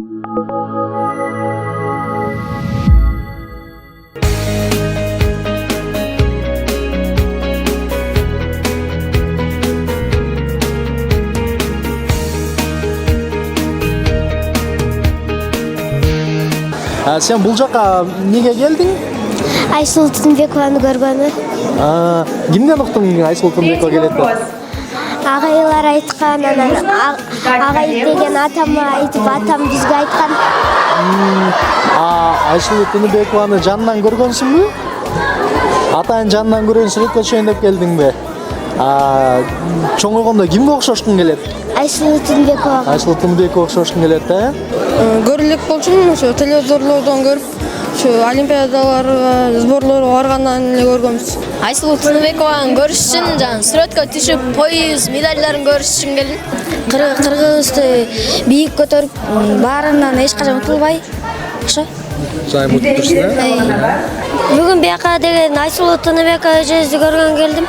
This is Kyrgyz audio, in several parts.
Sen bul жака неге келдиң? Айсул Тынбекованы көргөнү. Кимден уктуң Айсул Тынбекова келет деп? Агайлар айткан, анан агай деген атама айтып, атам бизге айткан. Айсул Тынбекованы жанынан көргөнсүңбү? Атайын жанынан көргөн сүрөткө түшөйүн деп келдиңби? Чоңойгондо кимге окшошкуң келет? Айсул Тынбекова. Айсул Тынбекова окшошкуң келет, Көрүлүк болчумун, ошо телевизорлордон көрүп, ошо олимпиадаларга, сборлорго баргандан эле көргөнбүз. Айсул Тынбекованын көрүш үчүн жана сүрөткө түшүп, поюз медальдарын көрүш үчүн келдим. Кыргызды бийик көтөрүп, баарынан эч качан утулбай, ошо. Жайым утуп турсуң, Бүгүн бияка деген Айсул Тынбекова эжебизди көргөнгө келдим.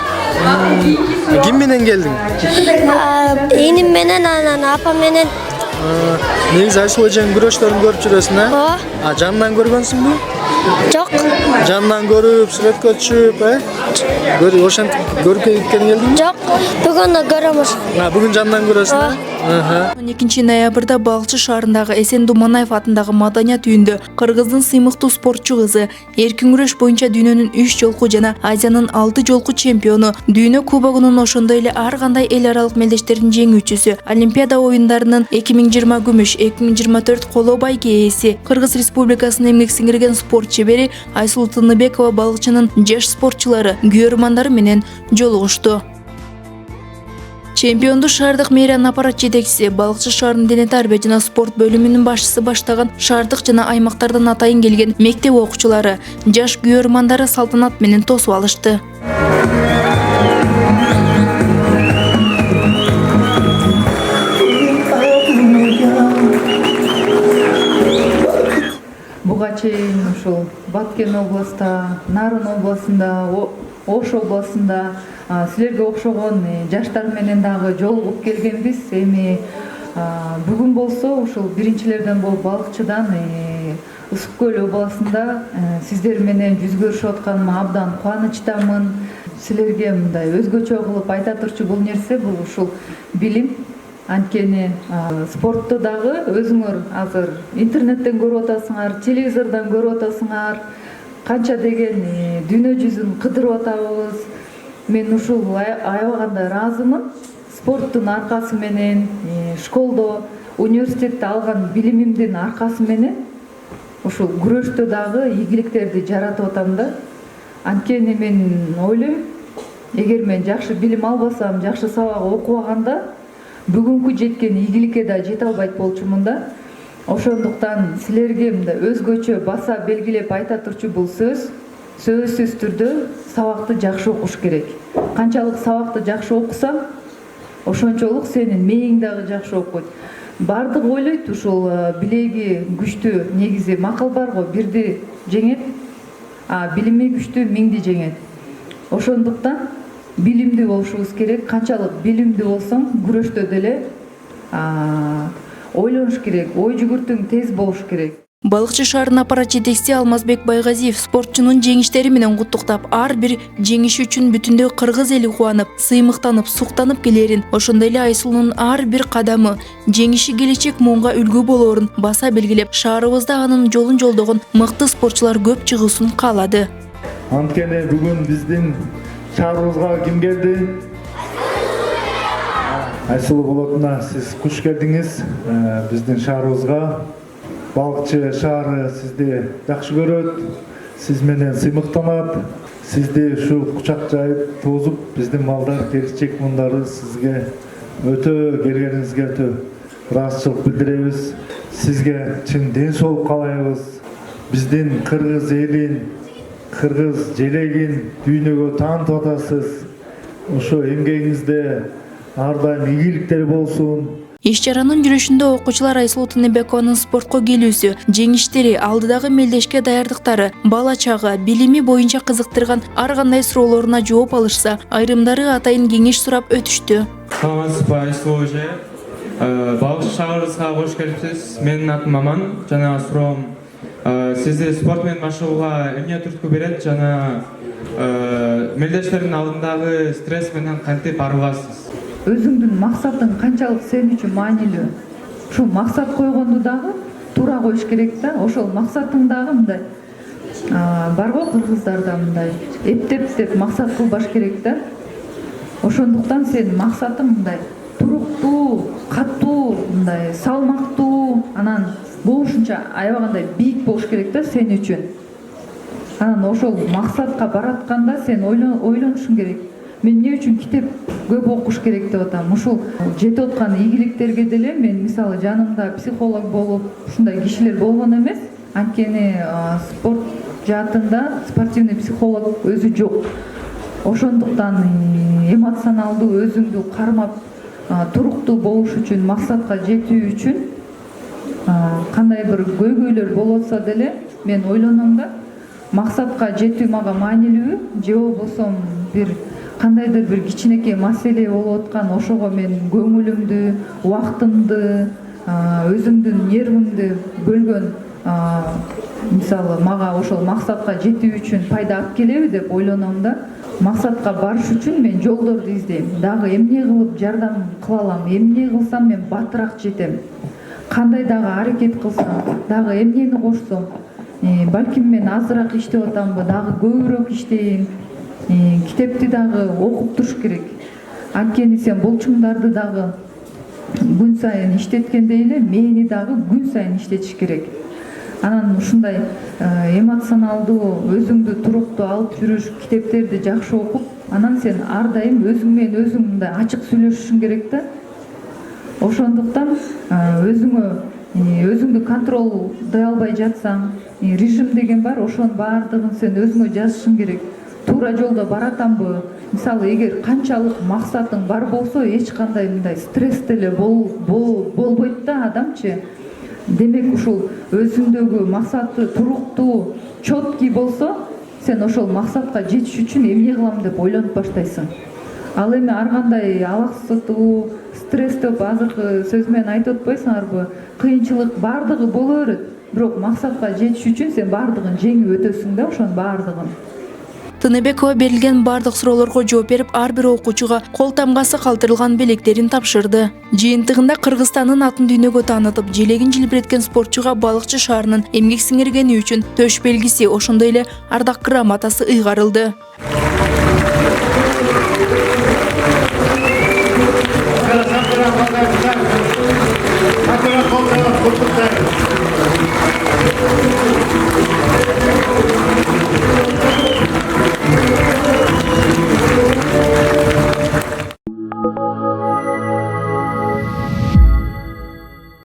Ким менен келдиң? Эним менен, анан апам менен. Негизи Айсул эженин күрөштөрүн көрүп жүрөсүң, Жанынан көргөнсүңбү? Жок. Жанынан көрүп, сүрөткө түшүп, ошентип көрүп кеткен келдиңби? Жок. Бүгүн көрөм. Бүгүн жанынан көрөсүң, 12 ноябрда Балыкчы шаарындагы Эсен Думанаев атындагы маданият үйүндө Кыргыздын сыймыктуу спортчу кызы, эркин күрөш боюнча дүйнөнүн 3 жолку жана Азиянын 6 жолку чемпиону, дүйнө кубогунун ошондой эле ар кандай эл аралык мелдештердин жеңүүчүсү, Олимпиада оюндарынын 2020 күмүш, 2024 коло байге ээси, Кыргыз Республикасынын эмгек сиңирген спорт чебери Айсул Тынбекова Балыкчынын жаш спортчулары, күйөрмандары менен жолугушту. Чемпионду шаардык мэриянын аппарат жетекчиси, Балыкчы шаарынын дене тарбия жана спорт бөлүмүнүн башчысы баштаган шаардык жана аймактардан атайын келген мектеп окуучулары, жаш күйөрмандары салтанат менен тосуп алышты. Буга чейин ушул Баткен областта, Нарын областында, Ош областында силерге окшогон жаштар менен дагы жолугуп келгенбиз. Эми бүгүн болсо ушул биринчилерден болуп Балыкчыдан Ысык Көл областында сиздер менен жүз көрүшүп атканыма абдан кубанычтамын. Силерге мындай өзгөчө кылып айта турчу бул нерсе, бул ушул билим. Анткени спортто дагы өзүңөр азыр интернеттен көрүп атасыңар, телевизордон көрүп атасыңар, канча деген дүйнө жүзүн кыдырып атабыз. Мен ушул аябаганда ыраазымын. Спорттун аркасы менен, школдо, университетте алган билимимдин аркасы менен ушул күрөштө дагы ийгиликтерди жаратып атам да. Анткени мен ойлойм, эгер мен жакшы билим албасам, жакшы сабак окубаганда бүгүнкү жеткен ийгиликке да жете албайт болчумун да. Ошондуктан силерге мындай өзгөчө баса белгилеп айта турчу бул сөзсүз түрдө сабакты жакшы окуш керек. Канчалык сабакты жакшы окусаң, ошончолук сенин мээң дагы жакшы окуйт. Бардык ойлойт ушул билеги күчтүү, негизи макал бар го, бирди жеңет, билими күчтүү миңди жеңет. Ошондуктан билимдүү болушубуз керек. Канчалык билимдүү болсоң, күрөштө деле ойлонуш керек, ой жүгүртүң тез болуш керек. Балыкчы шаарынын аппарат жетекчиси Алмазбек Байгазиев спортчунун жеңиштери менен куттуктап, ар бир жеңиши үчүн бүтүндөй кыргыз эли кубанып, сыймыктанып, суктанып келерин, ошондой эле Айсулдун ар бир кадамы жеңиши келечек муунга үлгү болоорун баса белгилеп, шаарыбызда анын жолун жолдогон мыкты спортчулар көп чыгуусун каалады. Анткени бүгүн биздин шаарыбызга ким келди? Айсул болотуна сиз куш келдиңиз биздин шаарыбызга. Балыкчы шаары сизди жакшы көрөт, сиз менен сыймыктанат, сизди ушу кучак жайып туузуп, биздин малдар, келечек мундары сизге өтө келгениңизге өтө ыраазычылык билдиребиз. Сизге чын ден соолук каалайбыз. Биздин кыргыз элин, кыргыз желегин дүйнөгө таанытып атасыз. Ошо эмгегиңизде ар дайым ийгиликтер болсун. Иш-чаранын жүрүшүндө окуучулар Айсул Тынбекованын спортко келүүсү, жеңиштери, алдыдагы мелдешке даярдыктары, бала чагы, билими боюнча кызыктырган ар кандай суроолоруна жооп алышса, айрымдары атайын кеңеш сурап өтүштү. Саламатсызбы, Айсул эже? Балыкчы шаарыбызга кош келипсиз. Менин атым Маман. Жана суроом, сизди спорт менен машыгууга эмне түрткү берет жана мелдештердин алдындагы стресс менен кантип арыласыз? Өзүңдүн максатың канчалык сен үчүн маанилүү? Ушул максат койгонду дагы туура коюш керек да. Ошол максатың дагы мындай бар го кыргыздарда мындай эптеп максат кылбаш керек да. Ошондуктан сен максатың мындай туруктуу, катуу, мындай салмактуу, анан болушунча аябагандай бийик болуш керек да сен үчүн. Анан ошол максатка баратканда сен ойлонушуң керек. Мен эмне үчүн китеп көп окуш керек деп атам. Ушул жетип аткан ийгиликтерге деле мен мисалы жанымда психолог болуп ушундай кишилер болгон эмес. Анткени спорт жаатында спортивный психолог өзү жок. Ошондуктан эмоционалдуу өзүңдү кармап туруктуу болуш үчүн, максатка жетүү үчүн кандай бир көйгөйлөр болотса деле мен ойлоном да максатка жетүү мага маанилүүбү же болбосо бир кандайдыр бир кичинекей маселе болуп аткан ошого мен көңүлүмдү, убактымды, өзүмдүн нервимди бөлгөн мисалы мага ошол максатка жетүү үчүн пайда алып келеби деп ойлоном да. Максатка барыш үчүн мен жолдорду издейм. Дагы эмне кылып жардам кыла алам, эмне кылсам мен батыраак жетем. Кандай дагы аракет кылсам, дагы эмнени кошсом, балким мен азыраак иштеп атамбы, дагы көбүрөөк иштейин. Китепти дагы окуп туруш керек. Анткени сен булчуңдарды дагы күн сайын иштеткендей эле мээни дагы күн сайын иштетиш керек. Анан ушундай эмоционалдуу өзүңдү туруктуу алып жүрүш, китептерди жакшы окуп, анан сен ар дайым өзүң менен өзүң мындай ачык сүйлөшүшүң керек да. Ошондуктан өзүңдү контролдой албай жатсаң, режим деген бар, ошонун баардыгын сен өзүңө жазышың керек. Туура жолдо баратамбы? Мисалы, эгер канчалык максатың бар болсо, эч кандай мындай стресс деле болбойт да адамчы. Демек ушул өзүңдөгү максаты туруктуу, чёткий болсо, сен ошол максатка жетиш үчүн эмне кылам деп ойлонуп баштайсың. Ал эми ар кандай алаксытуу, стресс деп азыркы сөз менен айтып атпайсыңарбы? Кыйынчылык баардыгы боло берет. Бирок максатка жетиш үчүн сен баардыгын жеңип өтөсүң да, ошонун баардыгын. Тыныбекова берилген бардык суроолорго жооп берип, ар бир окуучуга кол тамгасы калтырылган белектерин тапшырды. Жыйынтыгында Кыргызстандын атын дүйнөгө таанытып, желегин желбиреткен спортчуга Балыкчы шаарынын эмгек сиңиргени үчүн төш белгиси, ошондой эле ардак грамотасы ыйгарылды. Gracias.